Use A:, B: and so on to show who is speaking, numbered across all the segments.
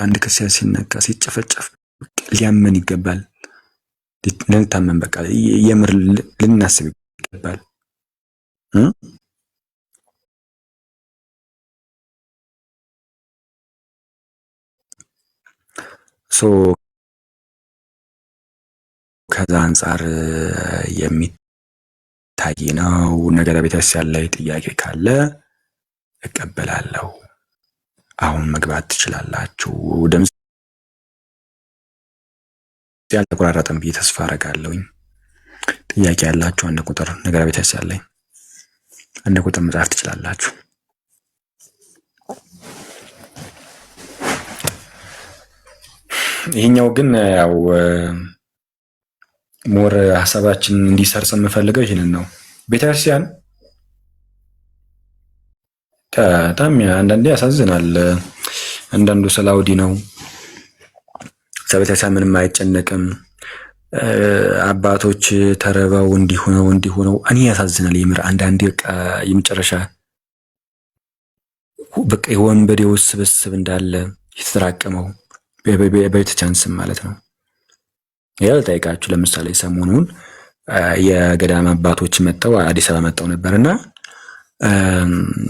A: አንድ ክርስቲያን ሲነካ ሲጨፈጨፍ ሊያመን ይገባል። ልንታመን በቃ የምር ልናስብ ይገባል። ከዛ አንጻር የሚታይ ነው። ነገረ ቤተክርስቲያን ላይ ጥያቄ ካለ እቀበላለሁ። አሁን መግባት ትችላላችሁ። ድምፅ ያልተቆራረጠም ብዬ ተስፋ አደርጋለሁኝ። ጥያቄ ያላችሁ አንድ ቁጥር ነገረ ቤተክርስቲያን ላይ አንድ ቁጥር መጻፍ ትችላላችሁ። ይሄኛው ግን ያው ሞር ሀሳባችን እንዲሰርጽ የምፈልገው ይህንን ነው። ቤተክርስቲያን በጣም አንዳንዴ ያሳዝናል። አንዳንዱ ስለ አውዲ ነው፣ ቤተክርስቲያን ምንም አይጨነቅም። አባቶች ተረበው እንዲሆነው እኔ ያሳዝናል የምር። አንዳንዴ በቃ የመጨረሻ በቃ የወንበዴው ስብስብ እንዳለ የተጠራቀመው በቤተክርስቲያን ስም ማለት ነው። ያው ጠይቃችሁ ለምሳሌ ሰሞኑን የገዳም አባቶች መጣው አዲስ አበባ መጣው ነበርና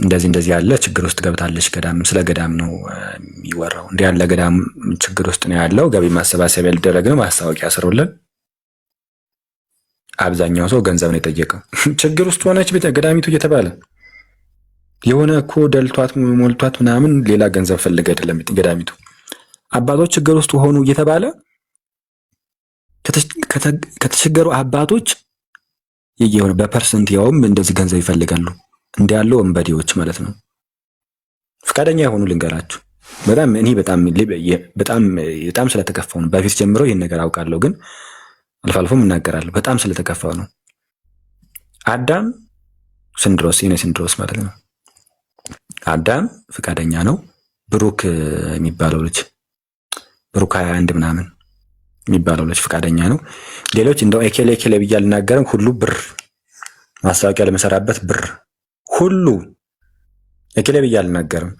A: እንደዚህ ያለ ችግር ውስጥ ገብታለች ገዳም። ስለ ገዳም ነው የሚወራው። እንዲህ ያለ ገዳም ችግር ውስጥ ነው ያለው። ገቢ ማሰባሰቢያ ሊደረግ ነው፣ ማስታወቂያ ስሩልን። አብዛኛው ሰው ገንዘብ ነው የጠየቀው። ችግር ውስጥ ሆነች ቤተ ገዳሚቱ እየተባለ የሆነ እኮ ደልቷት ሞልቷት ምናምን ሌላ ገንዘብ ፈልግ አይደለም ገዳሚቱ። አባቶች ችግር ውስጥ ሆኑ እየተባለ ከተቸገሩ አባቶች የሆነ በፐርሰንት ያውም እንደዚህ ገንዘብ ይፈልጋሉ። እንደ ያለው ወንበዴዎች ማለት ነው። ፈቃደኛ የሆኑ ልንገራችሁ። እኔ በጣም ስለተከፋው ነው። በፊት ጀምሮ ይህን ነገር አውቃለሁ፣ ግን አልፎ አልፎም እናገራለሁ። በጣም ስለተከፋው ነው። አዳም ስንድሮስ ማለት ነው። አዳም ፈቃደኛ ነው። ብሩክ የሚባለው ልጅ ብሩክ 21 ምናምን የሚባለው ልጅ ፈቃደኛ ነው። ሌሎች እንደው ኤኬሌ ብዬ አልናገርም። ሁሉ ብር ማስታወቂያ ለመሰራበት ብር ሁሉ ኤኬሌ ብዬ አልናገርም።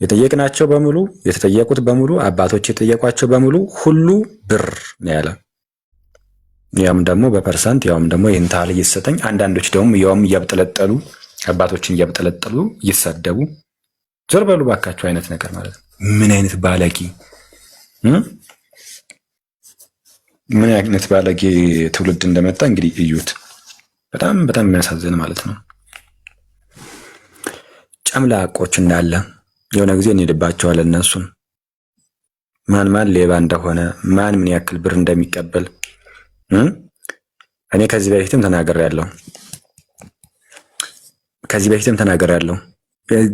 A: የጠየቅናቸው በሙሉ የተጠየቁት በሙሉ አባቶች የጠየቋቸው በሙሉ ሁሉ ብር ነው ያለ። ያም ደግሞ በፐርሰንት ያም ደግሞ ይህን ታህል እየተሰጠኝ፣ አንዳንዶች ደግሞ ያውም እያብጠለጠሉ አባቶችን እያብጠለጠሉ እየተሳደቡ ዞር በሉ ባካቸው አይነት ነገር ማለት ነው። ምን አይነት ባለጌ ምን አይነት ባለጌ ትውልድ እንደመጣ እንግዲህ እዩት። በጣም የሚያሳዝን ማለት ነው። ጨምላቆች እንዳለ የሆነ ጊዜ እንሄድባቸዋለን። እነሱን ማን ሌባ እንደሆነ ማን ምን ያክል ብር እንደሚቀበል እኔ ከዚህ በፊትም ተናገራለሁ።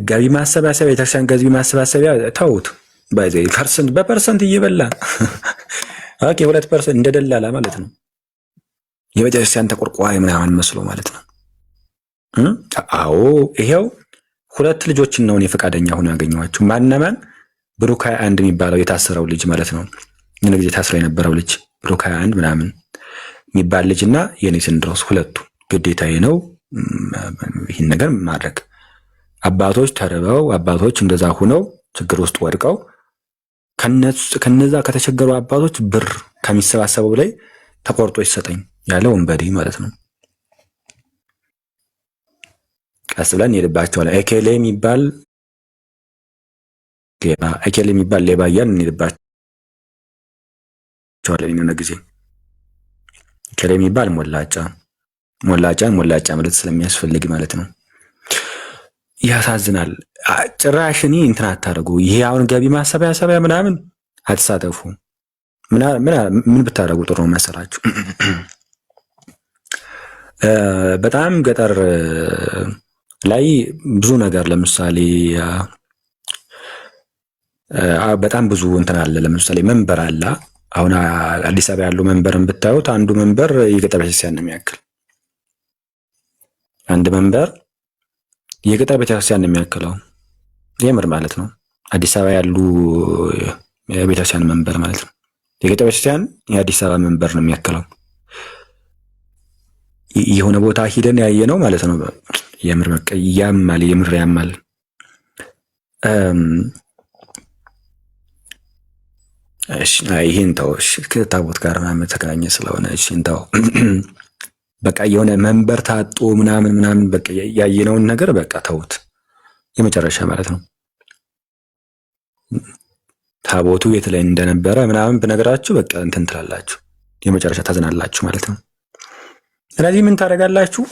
A: ገቢ ማሰባሰቢያ ቤተክርስቲያን ገቢ ማሰባሰቢያ ተውት። በፐርሰንት እየበላ ኦኬ 2% እንደደላላ ማለት ነው። የቤተክርስቲያን ተቆርቋሪ ምናምን መስሎ ማለት ነው። አዎ ይሄው 2 ልጆችን ነው እኔ ፈቃደኛ ሆኖ ያገኘኋቸው። ማነማን? ብሩክ 21 የሚባለው የታሰረው ልጅ ማለት ነው። ምን ጊዜ ታስሮ የነበረው ልጅ ብሩክ 21 ምናምን የሚባል ልጅና የኔ ስንድሮስ፣ ሁለቱ ግዴታዬ ነው ይህን ነገር ማድረግ። አባቶች ተርበው አባቶች እንደዛ ሆነው ችግር ውስጥ ወድቀው ከነዛ ከተቸገሩ አባቶች ብር ከሚሰባሰበው ላይ ተቆርጦ ይሰጠኝ ያለ ወንበዴ ማለት ነው። ቀስ ብለን እንሄድባቸዋለን። ኤኬሌ የሚባል ሌባ እያልን እንሄድባቸዋለን። የሆነ ጊዜ ኤኬሌ የሚባል ሞላጫ ማለት ስለሚያስፈልግ ማለት ነው። ያሳዝናል። ጭራሽ እኔ እንትን አታደርጉ። ይሄ አሁን ገቢ ማሰባሰቢያ ምናምን አትሳተፉ። ምን ብታደርጉ ጥሩ ነው መሰላችሁ? በጣም ገጠር ላይ ብዙ ነገር ለምሳሌ በጣም ብዙ እንትን አለ። ለምሳሌ መንበር አለ። አሁን አዲስ አበባ ያለው መንበርን ብታዩት አንዱ መንበር የገጠር ቤተክርስቲያን ነው የሚያክል። አንድ መንበር የገጠር ቤተክርስቲያን ነው የሚያክለው። የምር ማለት ነው። አዲስ አበባ ያሉ የቤተክርስቲያን መንበር ማለት ነው። የገጠር ቤተክርስቲያን የአዲስ አበባ መንበር ነው የሚያክለው። የሆነ ቦታ ሂደን ያየ ነው ማለት ነው። የምር በቃ ያማል። እሺ ይሄን ተው። እሺ ከታቦት ጋር ምናምን ተገናኘ ስለሆነ እሺ እንተው። በቃ የሆነ መንበር ታጦ ምናምን በቃ ያየነውን ነገር በቃ ተውት። የመጨረሻ ማለት ነው። ታቦቱ የት ላይ እንደነበረ ምናምን ብነግራችሁ በቃ እንትን ትላላችሁ፣ የመጨረሻ ታዝናላችሁ ማለት ነው። ስለዚህ ምን ታደርጋላችሁ?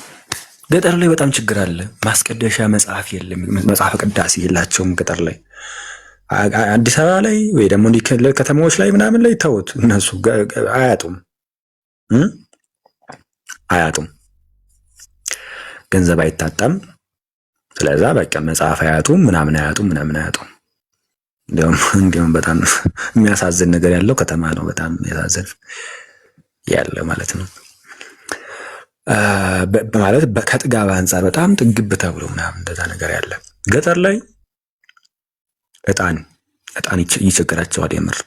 A: ገጠር ላይ በጣም ችግር አለ። ማስቀደሻ መጽሐፍ የለም፣ መጽሐፍ ቅዳሴ የላቸውም ገጠር ላይ። አዲስ አበባ ላይ ወይ ደግሞ ከተማዎች ላይ ምናምን ላይ ተውት፣ እነሱ አያጡም፣ ገንዘብ አይታጣም። ስለዛ በቃ መጽሐፍ አያጡም፣ ምናምን አያጡም። እንዲሁም በጣም የሚያሳዝን ነገር ያለው ከተማ ነው። በጣም የሚያሳዝን ያለ ማለት ነው። ማለት ከጥጋብ አንጻር በጣም ጥግብ ተብሎ ምናምን እንደዛ ነገር ያለ። ገጠር ላይ እጣን ይቸገራቸዋል። የምር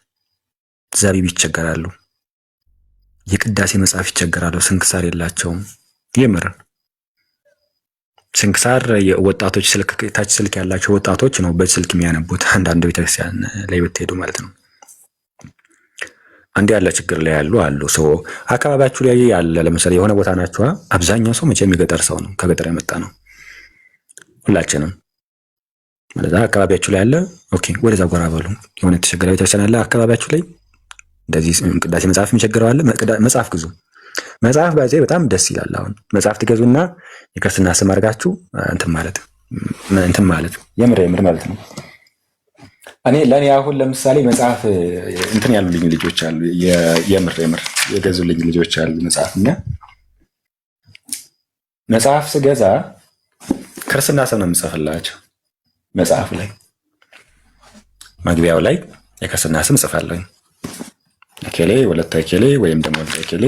A: ዘቢብ ይቸገራሉ። የቅዳሴ መጽሐፍ ይቸገራሉ። ስንክሳር የላቸውም። የምር ስንክሳር ወጣቶች ታች ስልክ ያላቸው ወጣቶች ነው በስልክ የሚያነቡት። አንዳንድ ቤተክርስቲያን ላይ ብትሄዱ ማለት ነው። አንድ ያለ ችግር ላይ አሉ ሰው አካባቢያችሁ ላይ ያለ ለምሳሌ የሆነ ቦታ ናችሁ። አብዛኛው ሰው መቼም የገጠር ሰው ነው፣ ከገጠር የመጣ ነው ሁላችንም ማለት አካባቢያችሁ ላይ ያለ ኦኬ፣ ወደዛ ጎራ በሉ። የሆነ የተቸገረ ቤተክርስቲያን አለ አካባቢያችሁ ላይ እንደዚህ ቅዳሴ መጽሐፍ የሚቸግረው አለ። መጽሐፍ ግዙ። መጽሐፍ ባይዘ በጣም ደስ ይላል። አሁን መጽሐፍ ትገዙና የክርስትና ስም አድርጋችሁ እንትን ማለት የምር ማለት ነው። ለእኔ አሁን ለምሳሌ መጽሐፍ እንትን ያሉልኝ ልጆች አሉ፣ የምር የገዙልኝ ልጆች አሉ መጽሐፍ እና መጽሐፍ ስገዛ ክርስትና ስም ነው የምጽፍላቸው። መጽሐፍ ላይ መግቢያው ላይ የክርስትና ስም ጽፋለሁ። እኬሌ ወለተ እኬሌ ወይም ደግሞ ወለተ እኬሌ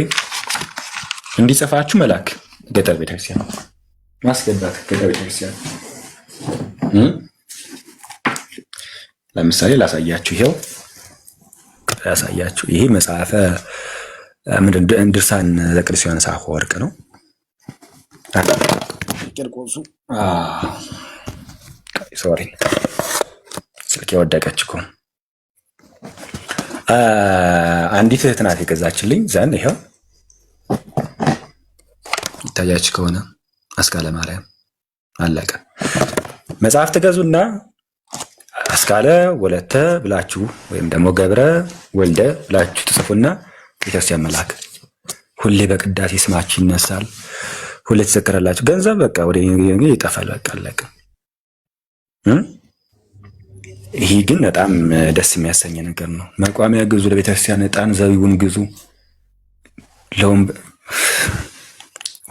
A: እንዲጽፋችሁ መላክ ገጠር ቤተክርስቲያን ማስገባት። ገጠር ቤተክርስቲያን ለምሳሌ ላሳያችሁ፣ ይሄው ያሳያችሁ። ይሄ መጽሐፈ ድርሳን ዘቅዱስ ዮሐንስ አፈወርቅ ነው። ቂርቆሱ ሶሪ ስልክ የወደቀች እኮ አንዲት እህት ናት የገዛችልኝ። ዘን ይሄው ይታያችሁ ከሆነ አስካለ ማርያም አለቀ። መጽሐፍ ትገዙና አስካለ ወለተ ብላችሁ ወይም ደግሞ ገብረ ወልደ ብላችሁ ትጽፉና ቤተክርስቲያን መላክ። ሁሌ በቅዳሴ ስማችሁ ይነሳል፣ ሁሌ ትዘከራላችሁ። ገንዘብ በቃ ወደ ይጠፋል። በቃ አለቀ። ይሄ ግን በጣም ደስ የሚያሰኝ ነገር ነው። መቋሚያ ግዙ፣ ለቤተክርስቲያን ዕጣን ዘቢቡን ግዙ።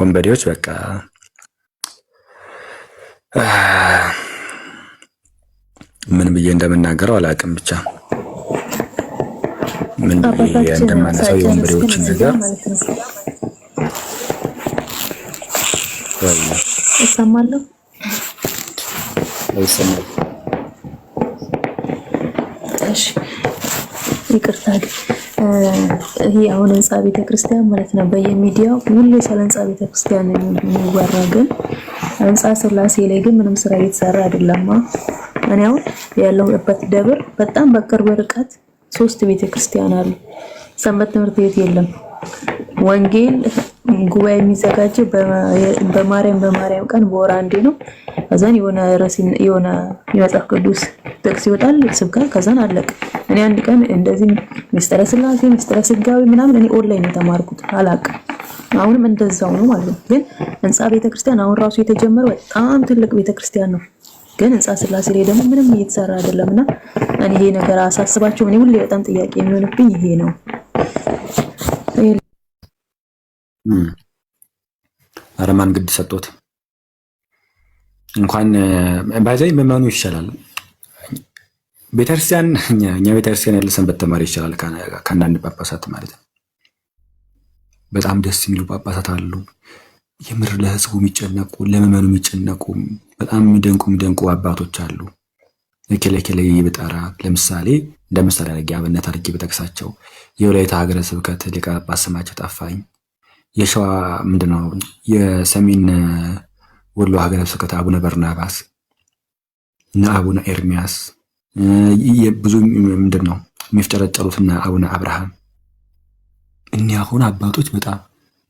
A: ወንበዴዎች በቃ ምን ብዬ እንደምናገረው አላውቅም። ብቻ ምን ብዬ እንደማነሳው የወንበዴዎችን ነገር
B: እሰማለሁ። እሺ ይቅርታ። ይሄ አሁን ህንፃ ቤተክርስቲያን ማለት ነው። በየሚዲያው ሁሉ ስለ ህንፃ ቤተክርስቲያን የሚወራ ግን ህንፃ ስላሴ ላይ ግን ምንም ስራ እየተሰራ አይደለም። እኔ አሁን ያለሁበት ደብር በጣም በቅርብ ርቀት 3 ቤተክርስቲያን አሉ። ሰንበት ትምህርት ቤት የለም። ወንጌል ጉባኤ የሚዘጋጀው በማርያም ቀን በወር አንዴ ነው። ከዛን የሆነ የመጽሐፍ ቅዱስ ጥቅስ ይወጣል፣ ስብከት፣ ከዛን አለቀ። እኔ አንድ ቀን እንደዚህ ሚስጥረ ስላሴ ሚስጥረ ስጋዊ ምናምን እኔ ኦንላይን የተማርኩት አላውቅም። አሁንም እንደዛው ነው ማለት ነው። ግን ህንፃ ቤተክርስቲያን አሁን ራሱ የተጀመረው በጣም ትልቅ ቤተክርስቲያን ነው። ግን ህንፃ ስላሴ ላይ ደግሞ ምንም እየተሰራ አይደለምና እኔ ይሄ ነገር አሳስባችሁ እኔ ሁሌ በጣም ጥያቄ የሚሆንብኝ ይሄ ነው።
A: አረማን ግድ ሰጥቶት እንኳን ባይዘይ መማኑ ይሻላል። ቤተክርስቲያን እኛ ቤተክርስቲያን ያለ ሰንበት ተማሪ ይሻላል ከአንዳንድ ጳጳሳት ማለት ነው። በጣም ደስ የሚሉ ጳጳሳት አሉ። የምር ለህዝቡ የሚጨነቁ ለመመኑ የሚጨነቁ በጣም የሚደንቁ አባቶች አሉ። ከለከለ ይብጣራ ለምሳሌ እንደምሳሌ አድርጌ አብነት አድርጌ በጠቅሳቸው የወላይታ ሀገረ ስብከት ሊቀ ጳጳስ ስማቸው ጠፋኝ። የሸዋ ምንድነው የሰሜን ወሎ ሀገረ ስብከት አቡነ በርናባስ እና አቡነ ኤርሚያስ ብዙ ምንድነው የሚፍጨረጨሩትና አቡነ አብርሃም እኒህ አሁን አባቶች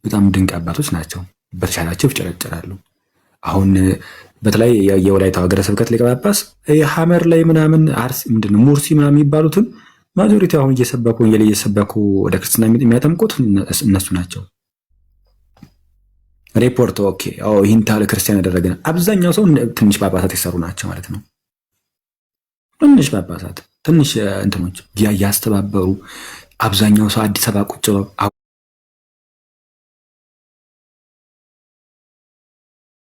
A: በጣም ድንቅ አባቶች ናቸው። በተሻላቸው ይፍጨረጨራሉ። አሁን በተለይ የወላይታ ሀገረ ስብከት ሊቀ ጳጳስ ሐመር ላይ ምናምን ምንድን ነው ሙርሲ ምናምን የሚባሉትን ማጆሪቲ አሁን እየሰበኩ ወንጌል እየሰበኩ ወደ ክርስትና የሚያጠምቁት እነሱ ናቸው። ሪፖርት ኦኬ ይህን ታለ ክርስቲያን ያደረገ አብዛኛው ሰው ትንሽ ጳጳሳት የሰሩ ናቸው ማለት ነው። ትንሽ ጳጳሳት ትንሽ እንትኖች ያስተባበሩ አብዛኛው ሰው አዲስ አበባ ቁጭ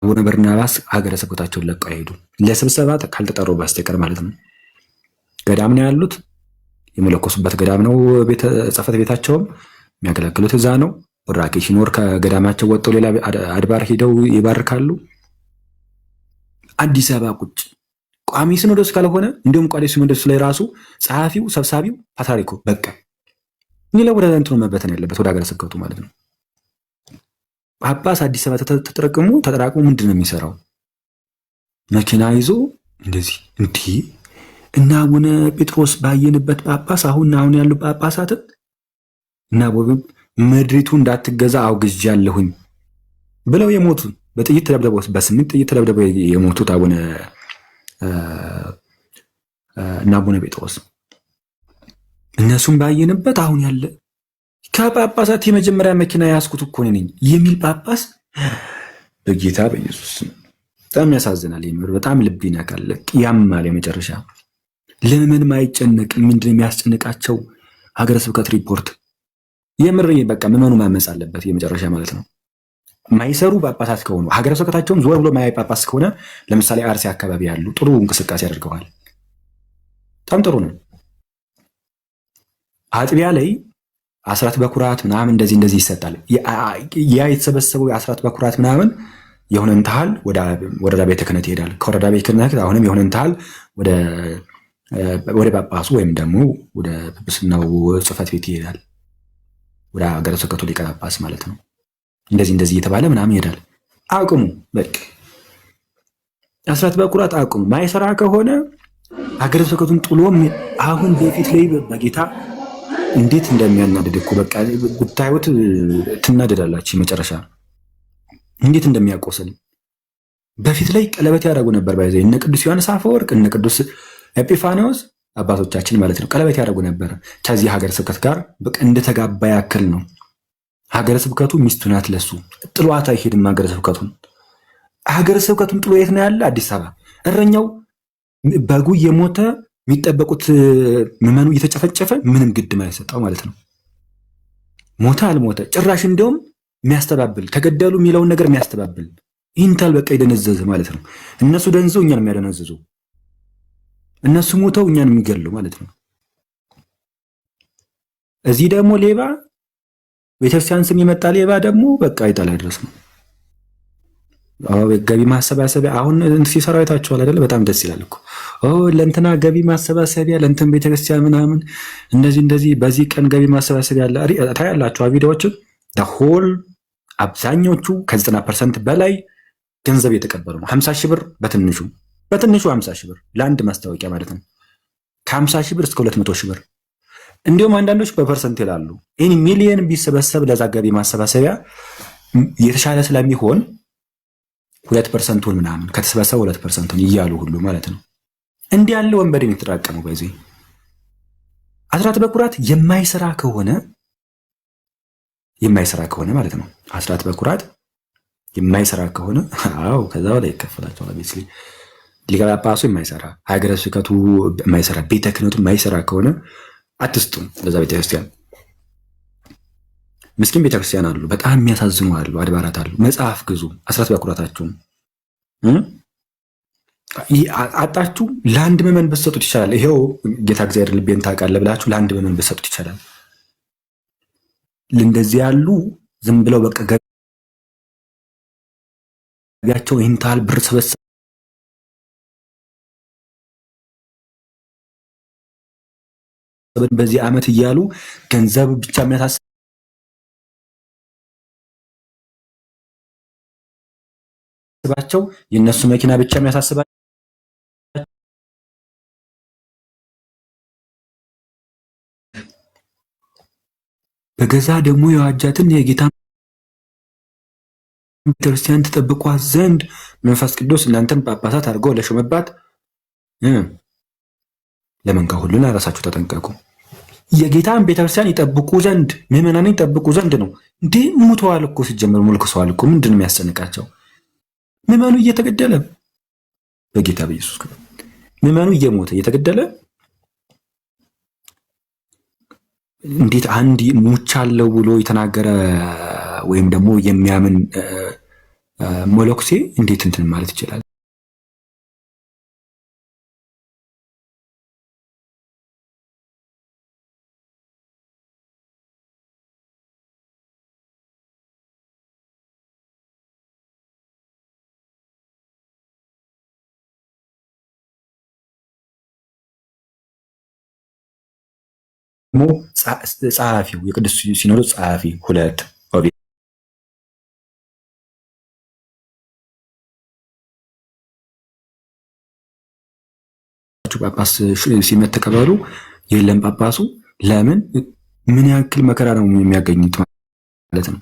A: አቡነ በርናባስ ሀገረ ስብከታቸውን ለቀው ሄዱ። ለስብሰባ ካልተጠሩ በስተቀር ማለት ነው። ገዳም ነው ያሉት፣ የመለኮሱበት ገዳም ነው። ጽሕፈት ቤታቸውም የሚያገለግሉት እዛ ነው። ቡራኬ ሲኖር ከገዳማቸው ወጥተው ሌላ አድባር ሄደው ይባርካሉ። አዲስ አበባ ቁጭ ቋሚ ሲኖዶስ ካልሆነ እንዲሁም ቋሚ ሲኖዶስ ላይ ራሱ ጸሐፊው፣ ሰብሳቢው ፓትርያርኩ በቃ ሌላ ወደ እንትኑ መበተን ያለበት ወደ ሀገረ ስብከቱ ማለት ነው። ጳጳስ አዲስ አበባ ተጠራቅሞ ምንድን ነው የሚሰራው? መኪና ይዞ እንደዚህ እንዲህ እና አቡነ ጴጥሮስ ባየንበት ጳጳስ አሁን ያሉ ጳጳሳትን እና ምድሪቱ እንዳትገዛ አውግዣለሁኝ ብለው የሞቱ በጥይት ተደብድበው በ8 ጥይት ተደብድበው የሞቱት አቡነ ጴጥሮስ እነሱም ባየንበት አሁን ያለ ከጳጳሳት የመጀመሪያ መኪና ያስኩት እኮ ነኝ የሚል ጳጳስ በጌታ በኢየሱስ በጣም ያሳዝናል። የምር በጣም ልብ ይነካል፣ ያማል። የመጨረሻ ለምን ማይጨነቅ ምንድን የሚያስጨንቃቸው ሀገረ ስብከት ሪፖርት የምር በቃ ምዕመኑ ማመፅ አለበት። የመጨረሻ ማለት ነው። ማይሰሩ ጳጳሳት ከሆኑ ሀገረ ስብከታቸውን ዞር ብሎ ማያይ ጳጳስ ከሆነ ለምሳሌ አርሲ አካባቢ ያሉ ጥሩ እንቅስቃሴ አድርገዋል። በጣም ጥሩ ነው። አጥቢያ ላይ አስራት በኩራት ምናምን እንደዚህ ይሰጣል። ያ የተሰበሰበው የአስራት በኩራት ምናምን የሆነን ታህል ወረዳ ቤተ ክህነት ይሄዳል። ከወረዳ ቤተ ክህነት አሁንም የሆነን ታህል ወደ ጳጳሱ ወይም ደግሞ ወደ ጵጵስናው ጽሕፈት ቤት ይሄዳል። ወደ ሀገረ ስብከቱ ሊቀ ጳጳስ ማለት ነው። እንደዚህ እየተባለ ምናምን ይሄዳል። አቁሙ በቃ አስራት በኩራት አቁሙ። ማይሰራ ከሆነ ሀገረ ስብከቱን ጥሎ አሁን በፊት ላይ በጌታ እንዴት እንደሚያናድድ እኮ በቃ ጉታዩት ትናደዳላችሁ። መጨረሻ እንዴት እንደሚያቆስል በፊት ላይ ቀለበት ያደረጉ ነበር። ባይዘ እነ ቅዱስ ዮሐንስ አፈወርቅ እነ ቅዱስ ኤጲፋኒዎስ አባቶቻችን ማለት ነው ቀለበት ያደረጉ ነበር ከዚህ ሀገረ ስብከት ጋር በቃ እንደተጋባ ያክል ነው። ሀገረ ስብከቱ ሚስቱ ናት ለሱ። ጥሏት አይሄድም። ሀገረ ስብከቱን ጥሎ የት ነው ያለ? አዲስ አበባ። እረኛው በጉ የሞተ የሚጠበቁት ምዕመኑ እየተጨፈጨፈ ምንም ግድም አይሰጠው ማለት ነው። ሞተ አልሞተ ጭራሽ እንደውም የሚያስተባብል ተገደሉ የሚለውን ነገር የሚያስተባብል ይህንታል በቃ የደነዘዘ ማለት ነው። እነሱ ደንዘው እኛን የሚያደነዝዙ፣ እነሱ ሞተው እኛን የሚገሉ ማለት ነው። እዚህ ደግሞ ሌባ ቤተክርስቲያን ስም የመጣ ሌባ ደግሞ በቃ ይጠላ ድረስ ነው። ገቢ ማሰባሰቢያ አሁን ሲሰራ አይታችኋል አይደለ? በጣም ደስ ይላል እኮ ለእንትና ገቢ ማሰባሰቢያ ለእንትን ቤተክርስቲያን ምናምን እንደዚህ በዚህ ቀን ገቢ ማሰባሰቢያ አለ ታያላችሁ ቪዲዮዎችን። ሆል አብዛኞቹ ከ90% በላይ ገንዘብ የተቀበሉ ነው። 50 ሺህ ብር በትንሹ 50 ሺህ ብር ለአንድ ማስታወቂያ ማለት ነው። ከ50 ሺህ ብር እስከ 200 ሺህ ብር እንዲሁም አንዳንዶች በፐርሰንት ይላሉ። ይህን ሚሊየን ቢሰበሰብ ለዛ ገቢ ማሰባሰቢያ የተሻለ ስለሚሆን 2%ን ምናምን ከተሰበሰበ 2%ን እያሉ ሁሉ ማለት ነው። እንዲህ ያለ ወንበዴ የሚተራቀመው በዚህ አስራት በኩራት የማይሰራ ከሆነ ማለት ነው። አስራት በኩራት የማይሰራ ከሆነ ከዛ በላይ ይከፈላቸዋል። ኦብቪየስሊ ሊቀ ጳጳሱ የማይሰራ ሀገረ ስብከቱ የማይሰራ ቤተ ክህነቱ የማይሰራ ከሆነ አትስጡም ለዛ ቤተክርስቲያን። ምስኪን ቤተክርስቲያን አሉ፣ በጣም የሚያሳዝኑ አሉ፣ አድባራት አሉ። መጽሐፍ ግዙ፣ አስራት በኩራታችሁን አጣችሁ ለአንድ ምዕመን ብትሰጡት ይቻላል። ይሄው ጌታ እግዚአብሔር ልቤን ታውቃለህ ብላችሁ ለአንድ ምዕመን ብትሰጡት ይቻላል። እንደዚህ ያሉ ዝም ብለው በቃ ገቢያቸው ይህን ታህል ብር ሰበሰቡ በዚህ ዓመት እያሉ ገንዘብ ብቻ የሚያሳስባቸው የእነሱ መኪና ብቻ የሚያሳስባቸው በገዛ ደግሞ የዋጃትን የጌታ ቤተክርስቲያን ትጠብቋት ዘንድ መንፈስ ቅዱስ እናንተን ጳጳሳት አድርገው ለሾመባት ለመንጋ ሁሉ ለራሳችሁ ተጠንቀቁ። የጌታን ቤተክርስቲያን ይጠብቁ ዘንድ ምዕመናንን ይጠብቁ ዘንድ ነው እንዴ? ሙተዋል እኮ ሲጀመር ሞልክሰዋል እኮ። ምንድን ነው የሚያስጨንቃቸው? ምዕመኑ እየተገደለ በጌታ በኢየሱስ ክርስቶስ ምዕመኑ እየሞተ እየተገደለ እንዴት አንድ ሙቻለሁ ብሎ የተናገረ ወይም ደግሞ የሚያምን ሞሎክሴ እንዴት እንትን ማለት ይችላል? ጸሐፊው የቅዱስ ሲኖዶስ ጸሐፊ ሁለት ጳጳስ ሲመት ተቀበሉ የለም ጳጳሱ ለምን ምን ያክል መከራ ነው የሚያገኙት ማለት ነው።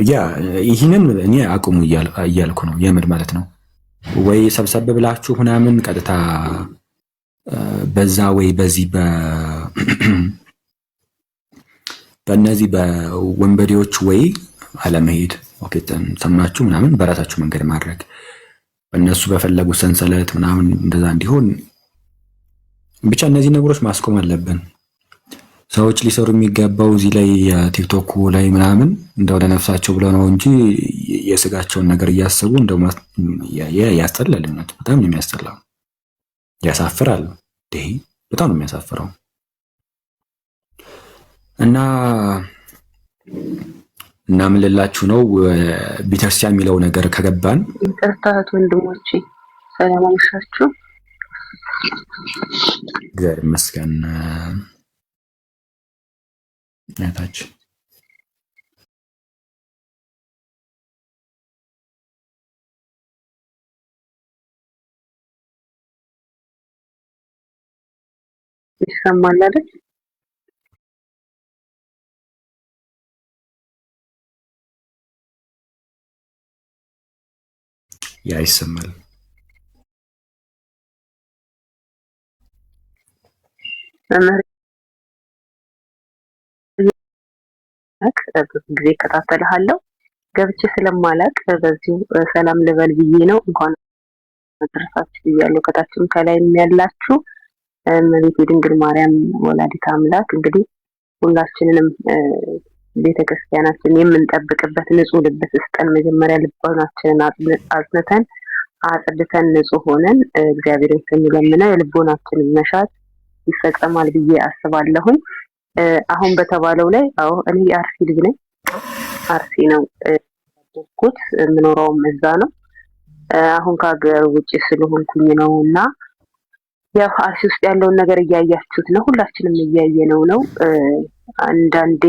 A: ያ ይህንን እኔ አቁሙ እያልኩ ነው የምር ማለት ነው። ወይ ሰብሰብ ብላችሁ ምናምን ቀጥታ በዛ ወይ በዚህ በእነዚህ በወንበዴዎች ወይ አለመሄድ ኦኬ ሰማችሁ ምናምን በራሳችሁ መንገድ ማድረግ እነሱ በፈለጉት ሰንሰለት ምናምን እንደዛ እንዲሆን ብቻ እነዚህ ነገሮች ማስቆም አለብን። ሰዎች ሊሰሩ የሚገባው እዚህ ላይ ቲክቶክ ላይ ምናምን እንደው ለነፍሳቸው ብለው ነው እንጂ የስጋቸውን ነገር እያሰቡ እንደው ያስጠላል። በጣም ነው የሚያስጠላው፣ ያሳፍራል። ይሄ በጣም ነው የሚያሳፍረው። እና ምን ልላችሁ ነው ቤተክርስቲያን የሚለው ነገር ከገባን
C: ይቅርታት ወንድሞቼ፣ ሰላም አመሻችሁ።
A: እግዚአብሔር ይመስገን። እህታችን
C: ይሰማል አይደል?
A: ያ ይሰማል።
C: ብዙ ጊዜ እከታተልሃለሁ ገብቼ ስለማላቅ በዚሁ ሰላም ልበል ብዬ ነው። እንኳን መድረሳችሁ ብያለሁ። ከታችም ከላይም ያላችሁ እመቤቴ ድንግል ማርያም ወላዲተ አምላክ እንግዲህ ሁላችንንም ቤተክርስቲያናችን የምንጠብቅበት ንጹህ ልብ ስጠን። መጀመሪያ ልቦናችንን አጽንተን አጽድተን ንጹህ ሆነን እግዚአብሔርን ስንለምነው የልቦናችንን መሻት ይፈጸማል ብዬ አስባለሁኝ። አሁን በተባለው ላይ እኔ የአርሲ ልጅ ነኝ። አርሲ ነው ያደግኩት፣ የምኖረውም እዛ ነው። አሁን ከሀገር ውጭ ስለሆንኩኝ ነው እና ያው አርሲ ውስጥ ያለውን ነገር እያያችሁት ነው፣ ሁላችንም እያየነው ነው። አንዳንዴ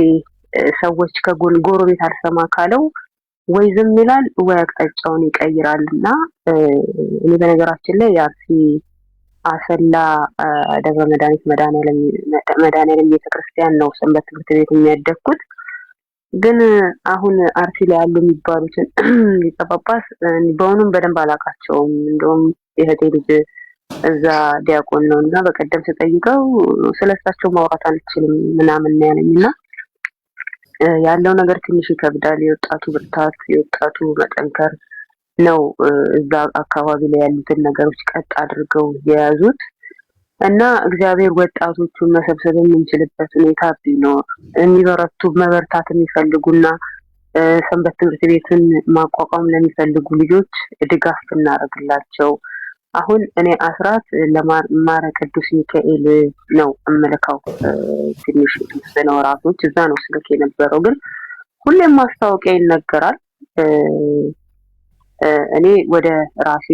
C: ሰዎች ከጎን ጎረቤት አልሰማ ካለው ወይ ዝም ይላል ወይ አቅጣጫውን ይቀይራል። እና እኔ በነገራችን ላይ የአርሲ አሰላ ደብረ መድኃኒት መድኃኔዓለም ቤተክርስቲያን ነው ሰንበት ትምህርት ቤት የሚያደግኩት። ግን አሁን አርሲ ላይ ያሉ የሚባሉትን ሊቀ ጳጳስ በእውኑም በደንብ አላውቃቸውም። እንደውም የእህቴ ልጅ እዛ ዲያቆን ነው እና በቀደም ስጠይቀው ስለሳቸው ማውራት አልችልም ምናምን ያለኝ እና ያለው ነገር ትንሽ ይከብዳል። የወጣቱ ብርታት፣ የወጣቱ መጠንከር ነው እዛ አካባቢ ላይ ያሉትን ነገሮች ቀጥ አድርገው የያዙት እና እግዚአብሔር ወጣቶቹን መሰብሰብ የምንችልበት ሁኔታ ቢኖር የሚበረቱ መበርታት የሚፈልጉና ሰንበት ትምህርት ቤትን ማቋቋም ለሚፈልጉ ልጆች ድጋፍ ብናደርግላቸው። አሁን እኔ አስራት ለማረ ቅዱስ ሚካኤል ነው እምልከው። ትንሽ የተወሰነ ወራቶች እዛ ነው ስልክ የነበረው፣ ግን ሁሌም ማስታወቂያ ይነገራል። እኔ ወደ ራሴ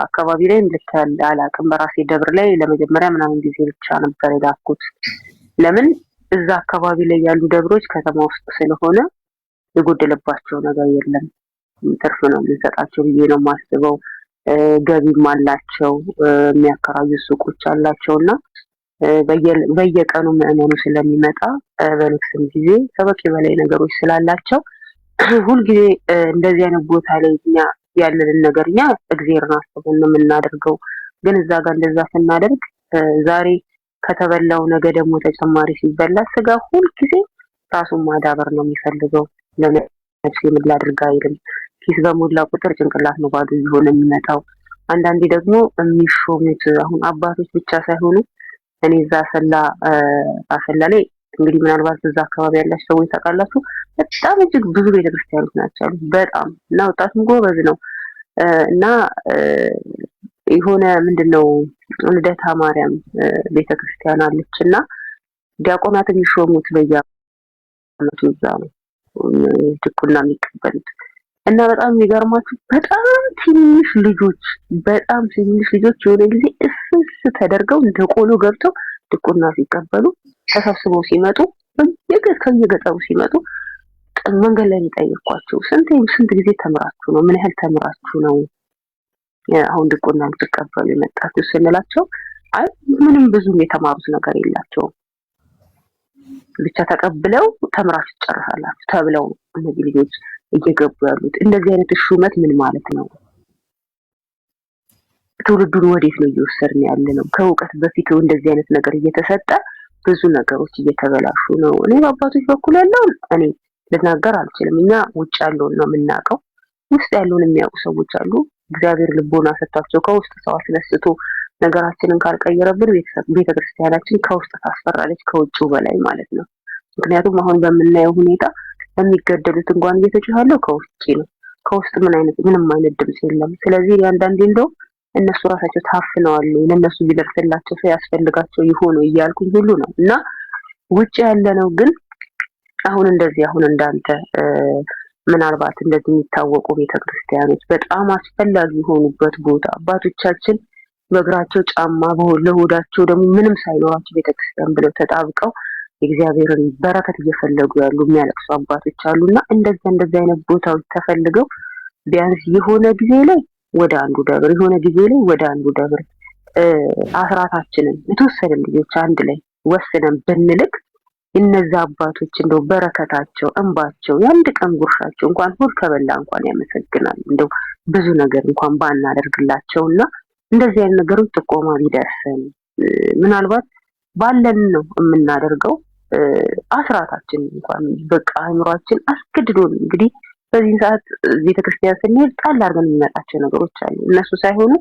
C: አካባቢ ላይ ልክ አላውቅም። በራሴ ደብር ላይ ለመጀመሪያ ምናምን ጊዜ ብቻ ነበር የላኩት። ለምን እዛ አካባቢ ላይ ያሉ ደብሮች ከተማ ውስጥ ስለሆነ የጎደለባቸው ነገር የለም። ትርፍ ነው የምንሰጣቸው ብዬ ነው የማስበው። ገቢም አላቸው፣ የሚያከራዩ ሱቆች አላቸውና በየቀኑ ምዕመኑ ስለሚመጣ በንግስም ጊዜ ከበቂ በላይ ነገሮች ስላላቸው ሁልጊዜ እንደዚህ አይነት ቦታ ላይ እኛ ያለንን ነገር እኛ እግዚአብሔርን አስበን ነው የምናደርገው። ግን እዛ ጋር እንደዛ ስናደርግ ዛሬ ከተበላው ነገ ደግሞ ተጨማሪ ሲበላ ስጋ ሁልጊዜ ራሱን ማዳበር ነው የሚፈልገው። ለነፍስ ምን ላድርግ አይልም። ኪስ በሞላ ቁጥር ጭንቅላት ነው ባዶ እየሆነ የሚመጣው። አንዳንዴ ደግሞ የሚሾሙት አሁን አባቶች ብቻ ሳይሆኑ እኔ እዛ አሰላ ላይ እንግዲህ ምናልባት እዛ አካባቢ ያላችሁ ሰዎች ታውቃላችሁ፣ በጣም እጅግ ብዙ ቤተክርስቲያኖች ናቸው በጣም እና ወጣቱም ጎበዝ ነው እና የሆነ ምንድነው ልደታ ማርያም ቤተክርስቲያን አለችና ዲያቆናት የሚሾሙት በየዓመቱ እዛ ነው ድቁና የሚቀበሉት። እና በጣም የሚገርማችሁ በጣም ትንሽ ልጆች የሆነ ጊዜ እስስ ተደርገው እንደ ቆሎ ገብተው ድቁና ሲቀበሉ ተሰብስበው ሲመጡ ከየገጠሩ ሲመጡ መንገድ ላይ ጠየኳቸው፣ ስንት ጊዜ ተምራችሁ ነው? ምን ያህል ተምራችሁ ነው አሁን ድቁና ልትቀበሉ የመጣችሁ ስንላቸው፣ አይ ምንም ብዙም የተማሩት ነገር የላቸውም ብቻ ተቀብለው ተምራችሁ ጨርሳላችሁ ተብለው እነዚህ ልጆች እየገቡ ያሉት። እንደዚህ አይነት ሹመት ምን ማለት ነው? ትውልዱን ወዴት ነው እየወሰድን ያለ ነው? ከእውቀት በፊት እንደዚህ አይነት ነገር እየተሰጠ ብዙ ነገሮች እየተበላሹ ነው። እኔ በአባቶች በኩል ያለውን እኔ ልናገር አልችልም። እኛ ውጭ ያለውን ነው የምናውቀው። ውስጥ ያለውን የሚያውቁ ሰዎች አሉ። እግዚአብሔር ልቦና ሰጥቷቸው ከውስጥ ሰው አስነስቶ ነገራችንን ካልቀየረብን ቤተክርስቲያናችን ከውስጥ ታስፈራለች ከውጭው በላይ ማለት ነው። ምክንያቱም አሁን በምናየው ሁኔታ የሚገደሉት እንኳን እየተቻለው ከውስጥ ነው። ከውስጥ ምንም አይነት ድምጽ የለም። ስለዚህ አንዳንዴ እንደው እነሱ ራሳቸው ታፍነዋል፣ ለነሱ ቢደርስላቸው ሰው ያስፈልጋቸው ይሆኑ እያልኩኝ ሁሉ ነው። እና ውጭ ያለ ነው ግን አሁን እንዳንተ ምናልባት እንደዚህ የሚታወቁ ቤተክርስቲያኖች በጣም አስፈላጊ የሆኑበት ቦታ አባቶቻችን በእግራቸው ጫማ ለሆዳቸው ደግሞ ምንም ሳይኖራቸው ቤተክርስቲያን ብለው ተጣብቀው የእግዚአብሔርን በረከት እየፈለጉ ያሉ የሚያለቅሱ አባቶች አሉና እንደዚህ አይነት ቦታዎች ተፈልገው ቢያንስ የሆነ ጊዜ ላይ ወደ አንዱ ደብር ወደ አንዱ ደብር አስራታችንን የተወሰነ ልጆች አንድ ላይ ወስነን ብንልክ እነዛ አባቶች እንደው በረከታቸው እንባቸው የአንድ ቀን ጉርሻቸው እንኳን ሁሉ ከበላ እንኳን ያመሰግናል። እንደው ብዙ ነገር እንኳን ባናደርግላቸውና እንደዚህ አይነት ነገሮች ጥቆማ ቢደርሰን ምናልባት ባለን ነው የምናደርገው። አስራታችን እንኳን በቃ አእምሯችን አስገድዶን እንግዲህ በዚህ ሰዓት ቤተክርስቲያን ስንሄድ ጣል አድርገን የሚመጣቸው ነገሮች አሉ። እነሱ ሳይሆኑ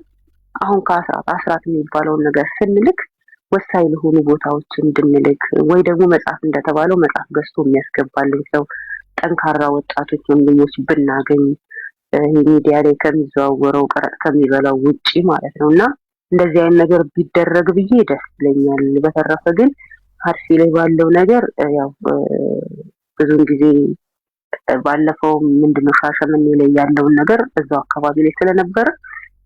C: አሁን ከአስራት የሚባለውን ነገር ስንልክ ወሳኝ ለሆኑ ቦታዎች እንድንልክ ወይ ደግሞ መጽሐፍ እንደተባለው መጽሐፍ ገዝቶ የሚያስገባልን ሰው ጠንካራ ወጣቶች ወንድሞች ብናገኝ ሚዲያ ላይ ከሚዘዋወረው ቀረጥ ከሚበላው ውጪ ማለት ነውና እንደዚህ አይነት ነገር ቢደረግ ብዬ ደስ ይለኛል። በተረፈ ግን አርሲ ላይ ባለው ነገር ያው ብዙ ጊዜ ባለፈው ምንድነው ሻሸመኔ ላይ ያለውን ነገር እዛው አካባቢ ላይ ስለነበረ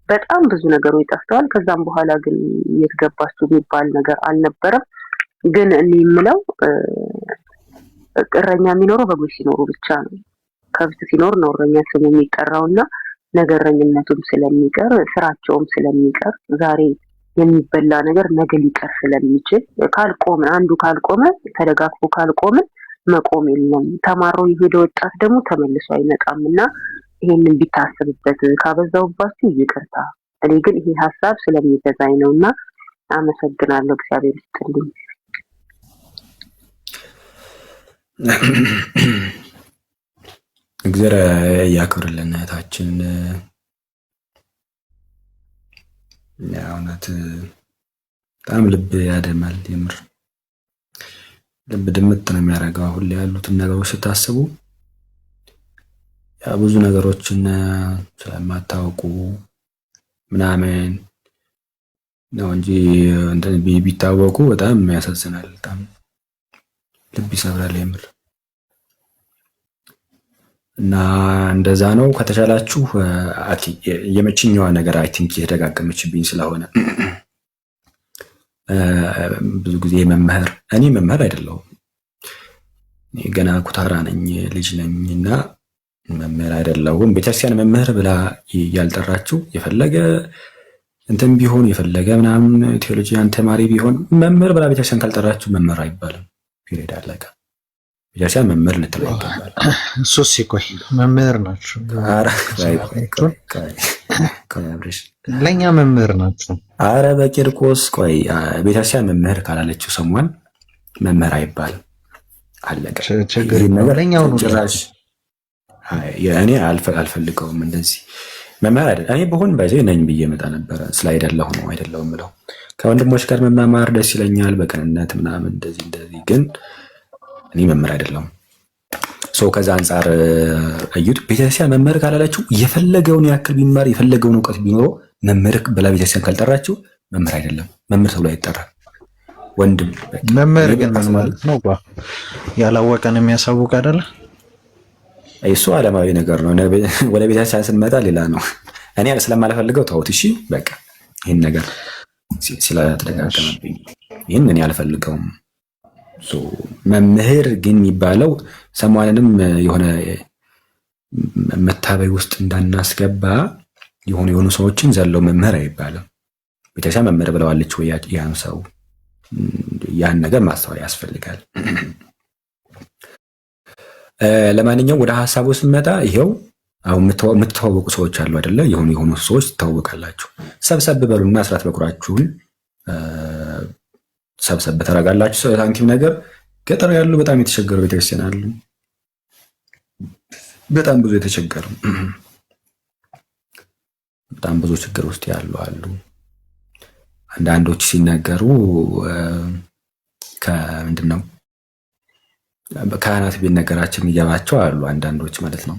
C: በጣም ብዙ ነገሮች ጠፍተዋል። ከዛም በኋላ ግን የተገባችሁ የሚባል ነገር አልነበረም። ግን እኔ የምለው እረኛ የሚኖረው በጎች ሲኖሩ ብቻ ነው። ከብት ሲኖር ነው እረኛ ስሙ የሚጠራውና ነገረኝነቱም ስለሚቀር ስራቸውም ስለሚቀር ዛሬ የሚበላ ነገር ነገ ሊቀር ስለሚችል አንዱ ካልቆመ ተደጋግፎ ካልቆመ መቆም የለም። ተማሮ የሄደ ወጣት ደግሞ ተመልሶ አይመጣምና ይሄንን ቢታሰብበት ካበዛውባችሁ ይቅርታ። እኔ ግን ይሄ ሐሳብ ስለሚበዛኝ ነውና አመሰግናለሁ። እግዚአብሔር ይስጥልኝ።
A: እግዚአብሔር ያክብርልን እህታችን። እውነት በጣም ልብ ያደማል። የምር ልብ ድምጥ ነው የሚያደርገው። አሁን ላይ ያሉትን ነገሮች ስታስቡ ያ ብዙ ነገሮችን ስለማታውቁ ምናምን ነው እንጂ እንትን ቢታወቁ በጣም ያሳዝናል። በጣም ልብ ይሰብራል የምር። እና እንደዛ ነው። ከተቻላችሁ የመችኛዋ ነገር አይ ቲንክ የተደጋገመችብኝ ስለሆነ ብዙ ጊዜ እኔ መምህር አይደለሁም፣ ገና ኩታራ ነኝ፣ ልጅ ነኝ እና መምህር አይደለሁም። ቤተክርስቲያን መምህር ብላ ያልጠራችሁ የፈለገ እንትን ቢሆን የፈለገ ምናምን ቴዎሎጂያን ተማሪ ቢሆን መምህር ብላ ቤተክርስቲያን ካልጠራችሁ መምህር አይባልም። ፒሪድ አለቀ። ቤተክርስቲያን መምህር ልትለው ይገባል።
D: እሱስ ቆይ መምህር ናቸው፣ ለእኛ መምህር ናቸው።
A: አረ በቂርቆስ ቆይ ቤተክርስቲያን መምህር ካላለችው ሰሟን መምህር አይባልም። አለቀ። ጭራሽ እኔ አልፈልገውም እንደዚህ መምህር አይደለም። እኔ በሆን ባይዘ ነኝ ብዬ መጣ ነበረ። ስላይደለሁ ነው አይደለሁም ምለው። ከወንድሞች ጋር መማማር ደስ ይለኛል በቅንነት ምናምን እንደዚህ ግን እኔ መምህር አይደለሁም። ከዛ አንጻር እዩት። ቤተክርስቲያን መምህር ካላለችው የፈለገውን ያክል ቢማር የፈለገውን እውቀት ቢኖረው መምህር ብላ ቤተክርስቲያን ካልጠራችው መምህር አይደለም። መምህር ተብሎ አይጠራም። ወንድም
D: መምህር ግን ምን ማለት ነው? ያላወቀን የሚያሳውቅ አይደለ?
A: እሱ ዓለማዊ ነገር ነው። ወደ ቤተክርስቲያን ስንመጣ ሌላ ነው። እኔ ስለማልፈልገው ተውት። እሺ በቃ ይህን ነገር ስለተደጋገመብኝ ይህን እኔ አልፈልገውም። መምህር ግን የሚባለው ሰሟንንም የሆነ መታበይ ውስጥ እንዳናስገባ የሆኑ ሰዎችን ዘለው መምህር አይባልም። ቤተክርስቲያን መምህር ብለዋለች ወይ ያን ሰው ያን ነገር ማስተዋል ያስፈልጋል። ለማንኛውም ወደ ሀሳቡ ስንመጣ ይሄው አሁን የምትተዋወቁ ሰዎች አሉ አይደለ? የሆኑ ሰዎች ትተዋወቃላችሁ። ሰብሰብ በሉና አስራት በኩራችሁን ሰብሰብ በተረጋላችሁ ሳንቲም ነገር ገጠር ያሉ በጣም የተቸገሩ ቤተክርስቲያን አሉ። በጣም ብዙ የተቸገሩ በጣም ብዙ ችግር ውስጥ ያሉ አሉ። አንዳንዶች ሲናገሩ ከምንድን ነው ካህናት ቢነገራቸው የሚገባቸው አሉ። አንዳንዶች ማለት ነው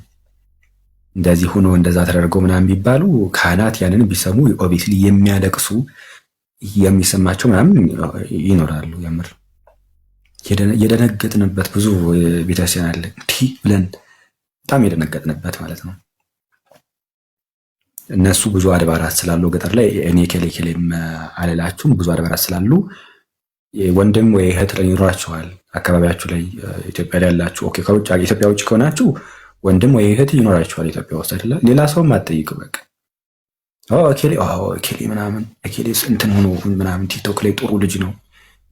A: እንደዚህ ሆኖ እንደዛ ተደርጎ ምናምን ቢባሉ ካህናት ያንን ቢሰሙ ኦብቪስሊ የሚያለቅሱ የሚሰማቸው ምናምን ይኖራሉ። የምር የደነገጥንበት ብዙ ቤተክርስቲያን አለ እንዲህ ብለን በጣም የደነገጥንበት ማለት ነው። እነሱ ብዙ አድባራት ስላሉ ገጠር ላይ እኔ ኬሌም አልላችሁም። ብዙ አድባራት ስላሉ ወንድም ወይ እህት ይኖራችኋል አካባቢያችሁ ላይ ኢትዮጵያ ላይ ያላችሁ። ኦኬ ከውጭ ኢትዮጵያ ውጭ ከሆናችሁ ወንድም ወይ እህት ይኖራችኋል ኢትዮጵያ ውስጥ አይደለ? ሌላ ሰውም አትጠይቁ። በቃ ኬሌ ምናምን ኬሌ እንትን ሆኖ ምናምን ቲክቶክ ላይ ጥሩ ልጅ ነው።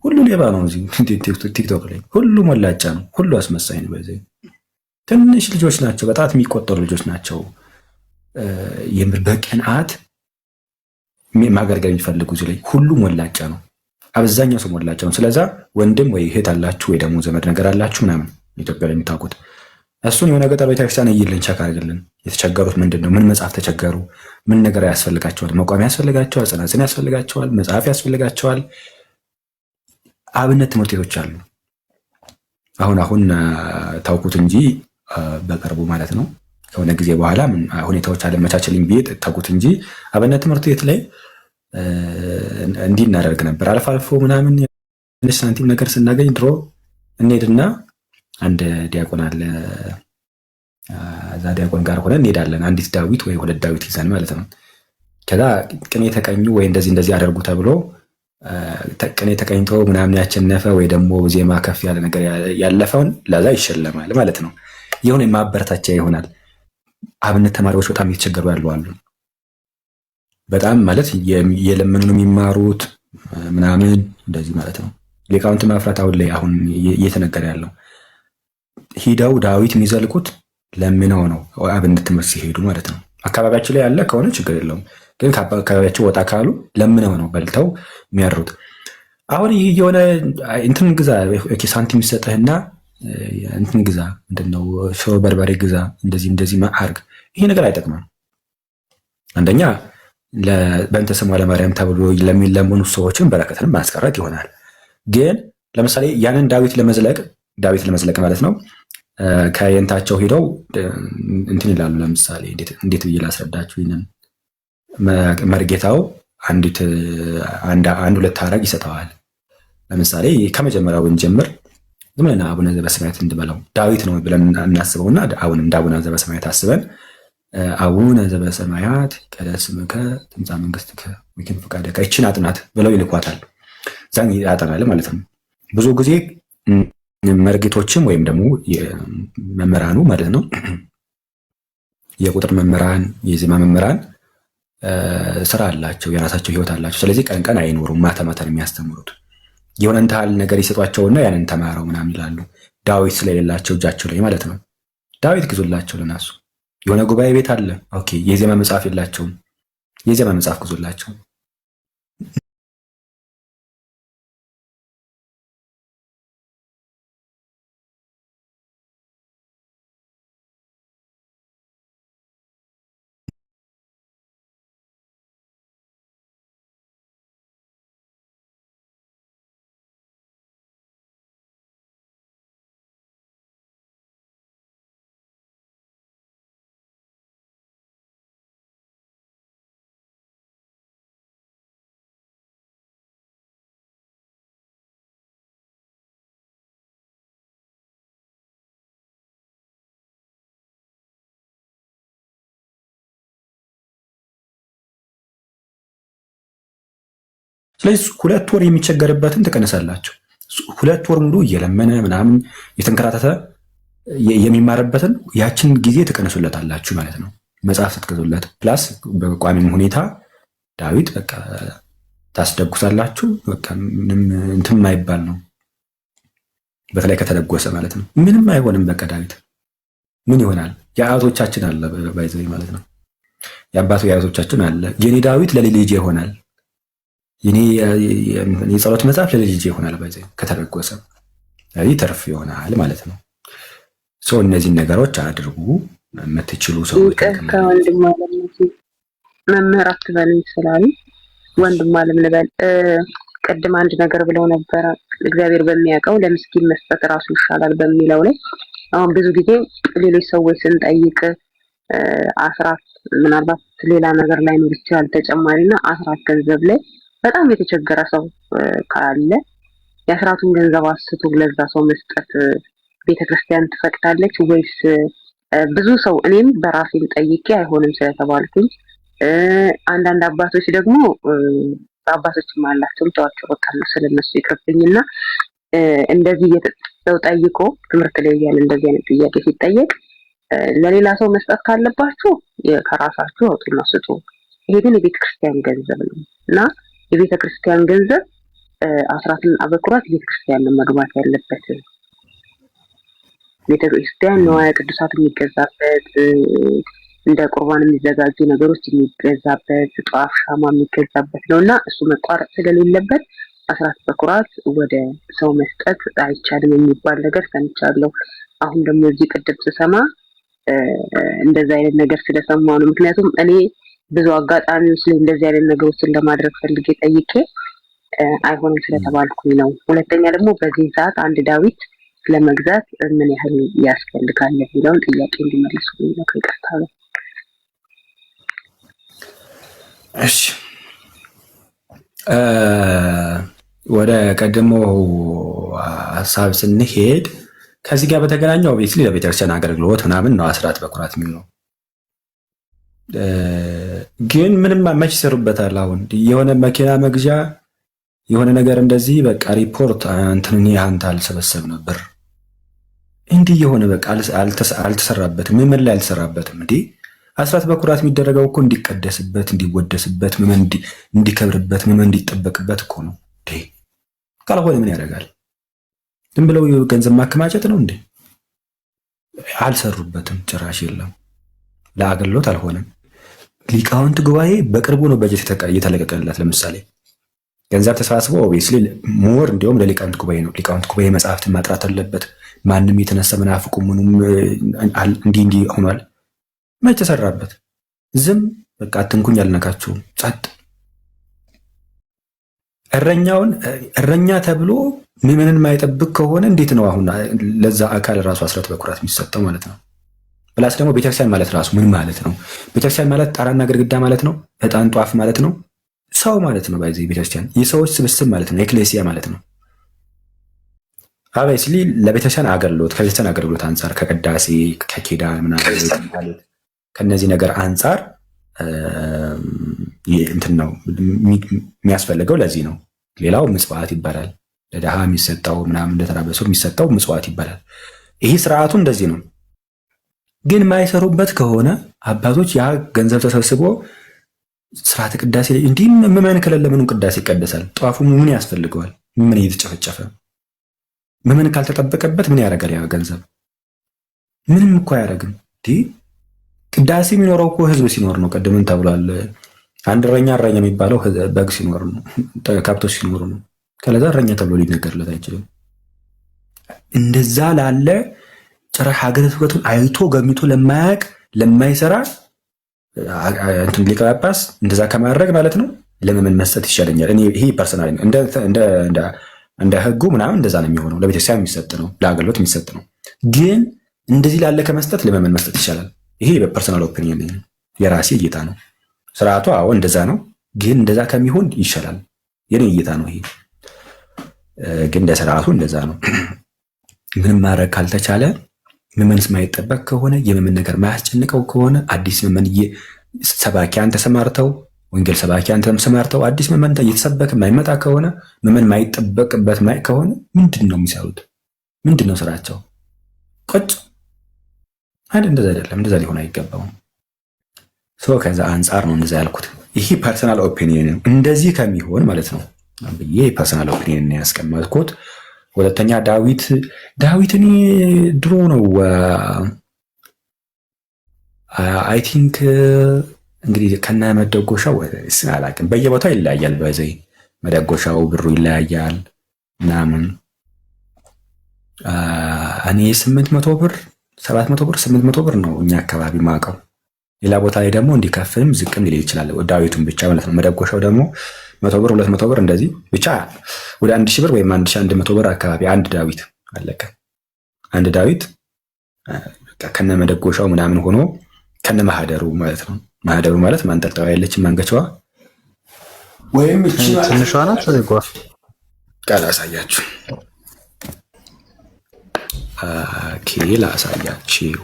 A: ሁሉ ሌባ ነው። እዚህ ቲክቶክ ላይ ሁሉ ሞላጫ ነው። ሁሉ አስመሳይ ነው። በዚህ ትንሽ ልጆች ናቸው፣ በጣት የሚቆጠሩ ልጆች ናቸው። የምር በቅንዓት ማገልገል የሚፈልጉ እዚህ ላይ ሁሉ ሞላጫ ነው። አብዛኛው ሰው ሞላጫ ነው። ስለዛ ወንድም ወይ እህት አላችሁ ወይ ደግሞ ዘመድ ነገር አላችሁ ምናምን ኢትዮጵያ ላይ የሚታውቁት እሱን የሆነ ገጠር ቤተክርስቲያን እይልን ቸክ አድርግልን። የተቸገሩት ምንድን ነው? ምን መጽሐፍ ተቸገሩ? ምን ነገር ያስፈልጋቸዋል? መቋሚያ ያስፈልጋቸዋል፣ ጽናጽን ያስፈልጋቸዋል፣ መጽሐፍ ያስፈልጋቸዋል። አብነት ትምህርት ቤቶች አሉ። አሁን ታውቁት እንጂ በቅርቡ ማለት ነው ከሆነ ጊዜ በኋላ ሁኔታዎች አለመቻቸልኝ ብዬ ታውቁት እንጂ አብነት ትምህርት ቤት ላይ እንዲህ እናደርግ ነበር። አልፎ አልፎ ምናምን ሳንቲም ነገር ስናገኝ ድሮ እንሄድና አንድ ዲያቆን አለ። እዛ ዲያቆን ጋር ሆነን እንሄዳለን። አንዲት ዳዊት ወይ ሁለት ዳዊት ይዘን ማለት ነው። ከዛ ቅኔ ተቀኙ ወይ እንደዚህ አደርጉ ተብሎ ቅኔ ተቀኝቶ ምናምን ያቸነፈ ወይ ደግሞ ዜማ ከፍ ያለ ነገር ያለፈውን ለዛ ይሸለማል ማለት ነው። የሆነ ማበረታቻ ይሆናል። አብነት ተማሪዎች በጣም እየተቸገሩ ያሉ አሉ። በጣም ማለት የለመኑ ነው የሚማሩት ምናምን እንደዚህ ማለት ነው። ሊቃውንት ማፍራት አሁን እየተነገረ ያለው ሂደው ዳዊት የሚዘልቁት ለምነው ነው። አብነት ትምህርት ሲሄዱ ማለት ነው። አካባቢያቸው ላይ ያለ ከሆነ ችግር የለውም። ግን ከአካባቢያቸው ወጣ ካሉ ለምነው ነው በልተው የሚያድሩት። አሁን የሆነ እንትን ግዛ ሳንቲም ይሰጥህና እንትን ግዛ ምንድነው ሽሮ በርበሬ ግዛ እንደዚህ አርግ። ይሄ ነገር አይጠቅምም። አንደኛ በእንተ ስሟ ለማርያም ተብሎ ለሚለምኑ ሰዎችን በረከትንም ማስቀረት ይሆናል። ግን ለምሳሌ ያንን ዳዊት ለመዝለቅ ማለት ነው ከየንታቸው ሄደው እንትን ይላሉ። ለምሳሌ እንዴት ብዬ ላስረዳችሁ? ይህንን መርጌታው አንድ ሁለት ሐረግ ይሰጠዋል። ለምሳሌ ከመጀመሪያው ብንጀምር ዝም ብለን አቡነ ዘበሰማያት እንድበለው ዳዊት ነው ብለን እናስበውና አሁንም እንደ አቡነ ዘበሰማያት አስበን አቡነ ዘበሰማያት ይትቀደስ ስምከ ትምጻእ መንግሥትከ ወይኩን ፈቃድከ ይህችን አጥናት ብለው ይልኳታል። ዛን ያጠናል ማለት ነው። ብዙ ጊዜ መርጌቶችም ወይም ደግሞ መምህራኑ ማለት ነው የቁጥር መምህራን፣ የዜማ መምህራን ስራ አላቸው፣ የራሳቸው ህይወት አላቸው። ስለዚህ ቀን ቀን አይኖሩም፣ ማታ ማታ ነው የሚያስተምሩት። የሆነ እንታል ነገር ይሰጧቸውና ያንን ተማረው ምናምን ይላሉ። ዳዊት ስለሌላቸው እጃቸው ላይ ማለት ነው። ዳዊት ግዙላቸው ለናሱ። የሆነ ጉባኤ ቤት አለ፣ ኦኬ። የዜማ መጽሐፍ የላቸውም፣ የዜማ መጽሐፍ ግዙላቸው። ስለዚህ 2 ወር የሚቸገርበትን ትቀንሳላችሁ። 2 ወር ሙሉ እየለመነ ምናምን የተንከራተተ የሚማርበትን ያችን ጊዜ ትቀንሱለታላችሁ ማለት ነው። መጽሐፍ ስትገዙለት ፕላስ በቋሚም ሁኔታ ዳዊት በቃ ታስደጉሳላችሁ። በቃ ምንም እንትን የማይባል ነው። በተለይ ከተደጎሰ ማለት ነው። ምንም አይሆንም። በቃ ዳዊት ምን ይሆናል? የአያቶቻችን አለ ባይዘይ ማለት ነው። የአባቱ የአያቶቻችን አለ። የኔ ዳዊት ለልጄ ይሆናል። የኔ የጸሎት መጽሐፍ ለልጄ ይሆናል። ባይዘይ ከተደጎሰ ተርፍ ይሆናል ማለት ነው። ሰው እነዚህን ነገሮች አድርጉ የምትችሉ ሰዎች።
C: ከወንድም አለም መምህር አትበሉኝ ስላሉ ወንድም አለም ልበል። ቅድም አንድ ነገር ብለው ነበረ፣ እግዚአብሔር በሚያውቀው ለምስኪን መስጠት ራሱ ይሻላል በሚለው ላይ አሁን ብዙ ጊዜ ሌሎች ሰዎች ስንጠይቅ አስራት ምናልባት ሌላ ነገር ላይ ነው ይችላል ተጨማሪና አስራት ገንዘብ ላይ በጣም የተቸገረ ሰው ካለ የአስራቱን ገንዘብ አስቶ ለዛ ሰው መስጠት ቤተክርስቲያን ትፈቅዳለች ወይስ? ብዙ ሰው እኔም በራሴን ጠይቄ አይሆንም ስለተባልኩኝ፣ አንዳንድ አባቶች ደግሞ አባቶችም አላቸውም ተዋቸው በቃ ነው ስለነሱ ይቅርብኝና እንደዚህ የተጠው ጠይቆ ትምህርት ላይ ያለ እንደዚህ አይነት ጥያቄ ሲጠየቅ ለሌላ ሰው መስጠት ካለባችሁ ከራሳችሁ አውጡና ስጡ። ይሄ ግን የቤተክርስቲያን ገንዘብ ነው እና የቤተክርስቲያን ገንዘብ አስራትን አበኩራት ቤተክርስቲያን ነው መግባት ያለበት። ቤተክርስቲያን ንዋየ ቅዱሳት የሚገዛበት፣ እንደ ቁርባን የሚዘጋጁ ነገሮች የሚገዛበት፣ ጧፍ ሻማ የሚገዛበት ነውና እሱ መቋረጥ ስለሌለበት አስራት በኩራት ወደ ሰው መስጠት አይቻልም የሚባል ነገር ሰምቻለሁ። አሁን ደግሞ እዚህ ቅድም ስሰማ እንደዛ አይነት ነገር ስለሰማሁ ነው። ምክንያቱም እኔ ብዙ አጋጣሚዎች ላይ እንደዚህ አይነት ነገሮችን ለማድረግ ፈልጌ ጠይቄ አይሆንም ስለተባልኩኝ ነው። ሁለተኛ ደግሞ በዚህ ሰዓት አንድ ዳዊት ለመግዛት ምን ያህል ያስፈልጋል የሚለውን ጥያቄ እንዲመልሱ ነው። ይቅርታ ነው።
A: እሺ ወደ ቀደሞ ሀሳብ ስንሄድ ከዚህ ጋር በተገናኘው ኦብቪየስሊ ለቤተክርስቲያን አገልግሎት ምናምን ነው አስራት በኩራት የሚሆነው። ግን ምንም መች ይሰሩበታል? አሁን የሆነ መኪና መግዣ የሆነ ነገር እንደዚህ በቃ ሪፖርት እንትን አንተ አልሰበሰብ ነበር እንዲህ የሆነ በቃ አልተሰራበትም። ምን ላይ አልተሰራበትም እንዴ? አስራት በኩራት የሚደረገው እኮ እንዲቀደስበት፣ እንዲወደስበት፣ ምመን እንዲከብርበት፣ ምመን እንዲጠበቅበት እኮ ነው። ካልሆነ ምን ያደርጋል? ዝም ብለው ገንዘብ ማከማቸት ነው እንዴ? አልሰሩበትም፣ ጭራሽ የለም። ለአገልግሎት አልሆነም። ሊቃውንት ጉባኤ በቅርቡ ነው በጀት እየተለቀቀለት። ለምሳሌ ገንዘብ ተሰባስቦ ኦብቪየስሊ ሞር እንዲሁም ለሊቃውንት ጉባኤ ነው። ሊቃውንት ጉባኤ መጽሐፍትን ማጥራት አለበት። ማንም የተነሳ መናፍቁ ምኑም እንዲህ ሆኗል። መች ተሰራበት? ዝም በቃ አትንኩኝ ያልነካችሁም ጸጥ። እረኛ ተብሎ ምዕመንን ማይጠብቅ ከሆነ እንዴት ነው አሁን ለዛ አካል ራሱ አስራት በኩራት የሚሰጠው ማለት ነው? ፕላስ ደግሞ ቤተክርስቲያን ማለት ራሱ ምን ማለት ነው? ቤተክርስቲያን ማለት ጣራና ግድግዳ ማለት ነው። ዕጣን ጧፍ ማለት ነው። ሰው ማለት ነው። ባይዚ ቤተክርስቲያን የሰዎች ስብስብ ማለት ነው። ኤክሌሲያ ማለት ነው። አባይስሊ ለቤተክርስቲያን አገልግሎት ከቤተክርስቲያን አገልግሎት አንጻር ከቅዳሴ ከኪዳን ምናምን ከነዚህ ነገር አንጻር እንትን ነው የሚያስፈልገው። ለዚህ ነው ሌላው ምጽዋት ይባላል። ለድሃ የሚሰጠው ምናምን ለተራበሰው የሚሰጠው ምጽዋት ይባላል። ይሄ ስርዓቱ እንደዚህ ነው። ግን የማይሰሩበት ከሆነ አባቶች ያ ገንዘብ ተሰብስቦ ስርዓተ ቅዳሴ ላይ እንዲህ ምዕመን ከሌለ ምኑ ቅዳሴ ይቀደሳል? ጧፉ ምን ያስፈልገዋል? ምን እየተጨፈጨፈ ምዕመን ካልተጠበቀበት ምን ያደርጋል? ያ ገንዘብ ምንም እኮ አያደርግም። ቅዳሴ የሚኖረው እኮ ህዝብ ሲኖር ነው። ቀደምን ተብሏል። አንድ እረኛ የሚባለው በግ ሲኖር ነው፣ ከብቶች ሲኖሩ ነው። ከለዛ እረኛ ተብሎ ሊነገርለት አይችልም። እንደዛ ላለ ጭራሽ ሀገረ ስብከቱን አይቶ ገሚቶ ለማያውቅ ለማይሰራ እንትን ሊቀ ጳጳስ እንደዛ ከማድረግ ማለት ነው ለምዕመን መስጠት ይሻለኛል። እኔ ይሄ ፐርሰናል ነው። እንደ ህጉ ምናምን እንደዛ ነው የሚሆነው። ለቤተክርስቲያን የሚሰጥ ነው፣ ለአገልግሎት የሚሰጥ ነው። ግን እንደዚህ ላለ ከመስጠት ለምዕመን መስጠት ይሻላል። ይሄ በፐርሰናል ኦፒኒየን የራሴ እይታ ነው። ስርዓቱ አዎ እንደዛ ነው፣ ግን እንደዛ ከሚሆን ይሻላል። የኔ እይታ ነው ይሄ። ግን እንደ ስርዓቱ እንደዛ ነው። ምንም ማድረግ ካልተቻለ ምዕመንስ ማይጠበቅ ከሆነ የምዕመን ነገር ማያስጨንቀው ከሆነ አዲስ ምዕመን ሰባኪያን ተሰማርተው ወንጌል ሰባኪያን ተሰማርተው አዲስ ምዕመን እየተሰበከ ማይመጣ ከሆነ ምዕመን ማይጠበቅበት ከሆነ ምንድን ነው የሚሰሩት? ምንድን ነው ስራቸው? ቁጭ አይደል? እንደዛ አይደለም። እንደዛ ሊሆን አይገባውም። ከዛ አንጻር ነው እንደዛ ያልኩት። ይሄ ፐርሰናል ኦፒኒየን ነው። እንደዚህ ከሚሆን ማለት ነው ብዬ ፐርሰናል ኦፒኒየን ያስቀመጥኩት። ሁለተኛ ዳዊት እኔ ድሮ ነው አይ ቲንክ እንግዲህ ከነ መደጎሻው አላውቅም። በየቦታው ይለያያል። በዚህ መደጎሻው ብሩ ይለያያል ምናምን። እኔ 800 ብር 700 ብር 800 ብር ነው እኛ አካባቢ ማውቀው። ሌላ ቦታ ላይ ደግሞ እንዲከፍልም ዝቅም ሊል ይችላል። ዳዊቱን ብቻ ማለት ነው። መደጎሻው ደግሞ 100 ብር 200 ብር እንደዚህ ብቻ ወደ 1000 ብር ወይም 1100 ብር አካባቢ አንድ ዳዊት አለቀ። አንድ ዳዊት ከነ መደጎሻው ምናምን ሆኖ ከነ ማህደሩ ማለት ነው። ማህደሩ ማለት ማንጠልጠዋ ያለችን ማንገቻዋ ወይም እቺ
D: ትንሿ ናት።
A: ቃል አሳያችሁ ላሳያችሁ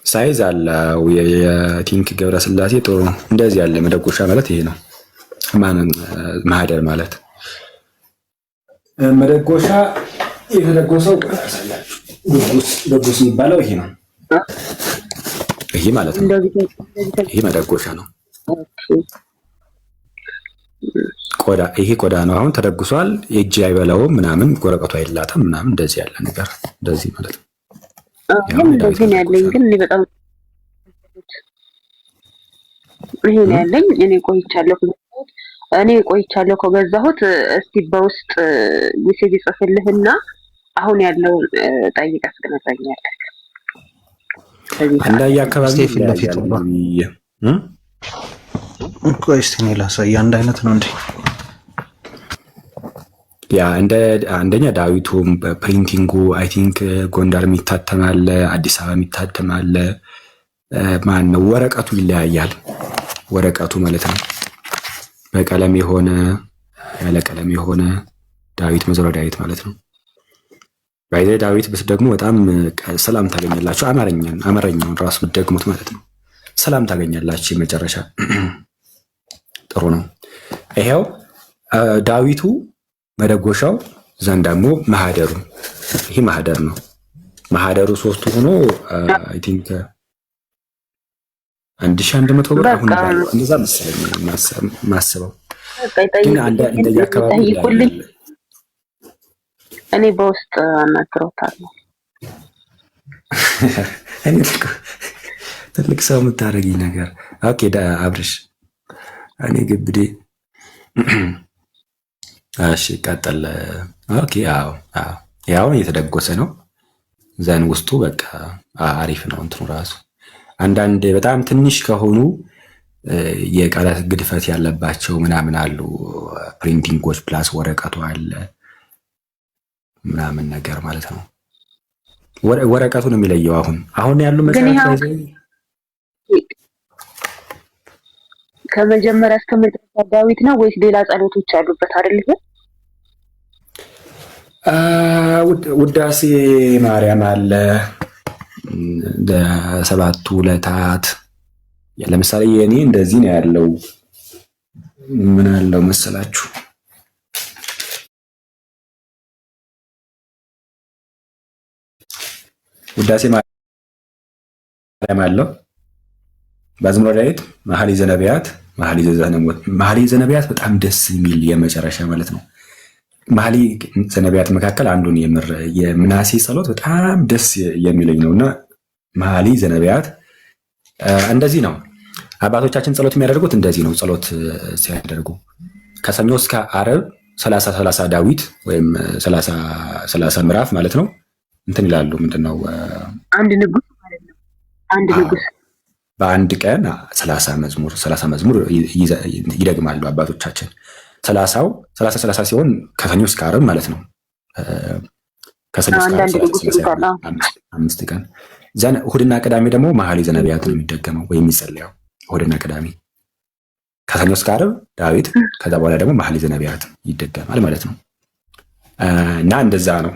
A: ሳይዝ አለው። የቲንክ ገብረ ስላሴ ጥሩ እንደዚህ ያለ መደጎሻ ማለት ይሄ ነው። ማህደር ማለት መደጎሻ የተደጎሰው ደጎስ የሚባለው ይሄ ነው። ይሄ ማለት ነው። ይሄ መደጎሻ ነው። ቆዳ ይሄ ቆዳ ነው። አሁን ተደግሷል። የእጅ አይበላውም ምናምን ወረቀቱ አይላጣም ምናምን እንደዚህ ያለ ነገር እንደዚህ ማለት ነው።
C: እንደዚህ ነው ያለኝ። ግን እኔ በጣም ይሄ ነው ያለኝ። እኔ ቆይቻለሁ ከገዛሁት። እስቲ በውስጥ ሜሴጅ ጽፍልህና አሁን ያለው ጠይቀህ ትነግረኛለህ።
A: አንዳየ አካባቢ ፊት
D: ቆይ እስቲ እኔ ላሳይ። አንድ አይነት ነው እንዴ?
A: ያ እንደ አንደኛ ዳዊቱም በፕሪንቲንጉ አይ ቲንክ ጎንደር የሚታተማል፣ አዲስ አበባ የሚታተማል። ማን ነው ወረቀቱ ይለያያል። ወረቀቱ ማለት ነው በቀለም የሆነ ያለ ቀለም የሆነ ዳዊት መዝሙረ ዳዊት ማለት ነው። ባይዘ ዳዊት ብስ ደግሞ በጣም ሰላም ታገኛላችሁ። አማርኛውን ራሱ ብትደግሙት ማለት ነው ሰላም ታገኛላችሁ። የመጨረሻ ጥሩ ነው። ይሄው ዳዊቱ መደጎሻው ዘንድ ደግሞ ማህደሩ ይሄ ማህደር ነው። ማህደሩ ሶስቱ ሆኖ አይ ቲንክ 1100 ብር አሁን እንደዛ መሰለኝ ማስበው። ግን እንደ አካባቢ
C: እኔ በውስጥ አናግረውታለሁ።
A: እኔ ትልቅ ሰው የምታደርጊኝ ነገር ኦኬ አብርሽ እኔ ግብዴ እሺ ቀጥል። ኦኬ ያው እየተደጎሰ ነው። ዘን ውስጡ በቃ አሪፍ ነው እንትኑ ራሱ። አንዳንድ በጣም ትንሽ ከሆኑ የቃላት ግድፈት ያለባቸው ምናምን አሉ። ፕሪንቲንጎች ፕላስ ወረቀቱ አለ ምናምን ነገር ማለት ነው። ወረቀቱ ነው የሚለየው። አሁን ያሉ መጽሐፍ
C: ከመጀመሪያ እስከ መጨረሻ ዳዊት ነው ወይስ ሌላ ጸሎቶች አሉበት አይደል?
A: ውዳሴ ማርያም አለ፣ ሰባቱ ዕለታት ለምሳሌ የኔ እንደዚህ ነው ያለው። ምን አለው መሰላችሁ? ውዳሴ ማርያም አለው፣ መዝሙረ ዳዊት፣ መኃልየ ዘነቢያት፣ መኃልየ ዘነቢያት በጣም ደስ የሚል የመጨረሻ ማለት ነው። መኃልየ ዘነቢያት መካከል አንዱን የምናሴ ጸሎት በጣም ደስ የሚለኝ ነውና መኃልየ ዘነቢያት እንደዚህ ነው። አባቶቻችን ጸሎት የሚያደርጉት እንደዚህ ነው። ጸሎት ሲያደርጉ ከሰኞ እስከ ዓርብ 30 ዳዊት ወይም 30 ምዕራፍ ማለት ነው እንትን ይላሉ። ምንድነው
C: አንድ ንጉስ ማለት ነው። አንድ ንጉስ
A: በአንድ ቀን 30 መዝሙር ይደግማሉ አባቶቻችን። 30 ሲሆን ከሰኞ እስከ ዓርብ ማለት ነው። ከሰኞ እስከ ዓርብ 5 ቀን። እሑድና ቅዳሜ ደግሞ መኃልየ ዘነቢያት ነው የሚደገመው ወይም የሚጸለየው። እሑድና ቅዳሜ ከሰኞ እስከ ዓርብ ዳዊት፣ ከዛ በኋላ ደግሞ መኃልየ ዘነቢያት ይደገማል ማለት ነው። እና እንደዛ ነው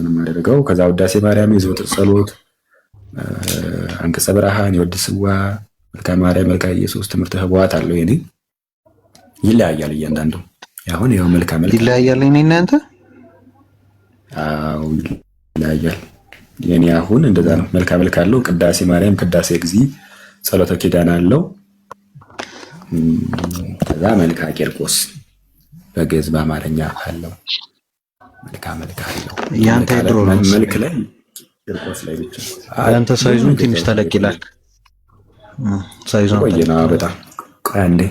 A: የማደርገው። ከዛ ውዳሴ ማርያም፣ የዘወትር ጸሎት፣ አንቀጸ ብርሃን፣ የወድ ስዋ፣ መልክአ ማርያም፣ መልክአ ኢየሱስ፣ ትምህርተ ኅቡዓት አለው። የኔ ይለያያል እያንዳንዱ። አሁን ይኸው መልክአ
D: ይለያያል። እኔ እናንተ
A: ይለያያል። የኔ አሁን እንደዛ ነው። መልክአ አለው። ቅዳሴ ማርያም፣ ቅዳሴ እግዚእ፣ ጸሎተ ኪዳን አለው። ከዛ መልክአ ቂርቆስ በግዕዝ በአማርኛ አለው። መልክአ አለው።
D: ያንተ ድሮ
A: መልክ ላይ ቂርቆስ ላይ ብቻ።
D: ያንተ ሳይዙን ትንሽ ተለቅ ይላል። ሳይዙን
A: ቆየና በጣም ቆይ አንዴ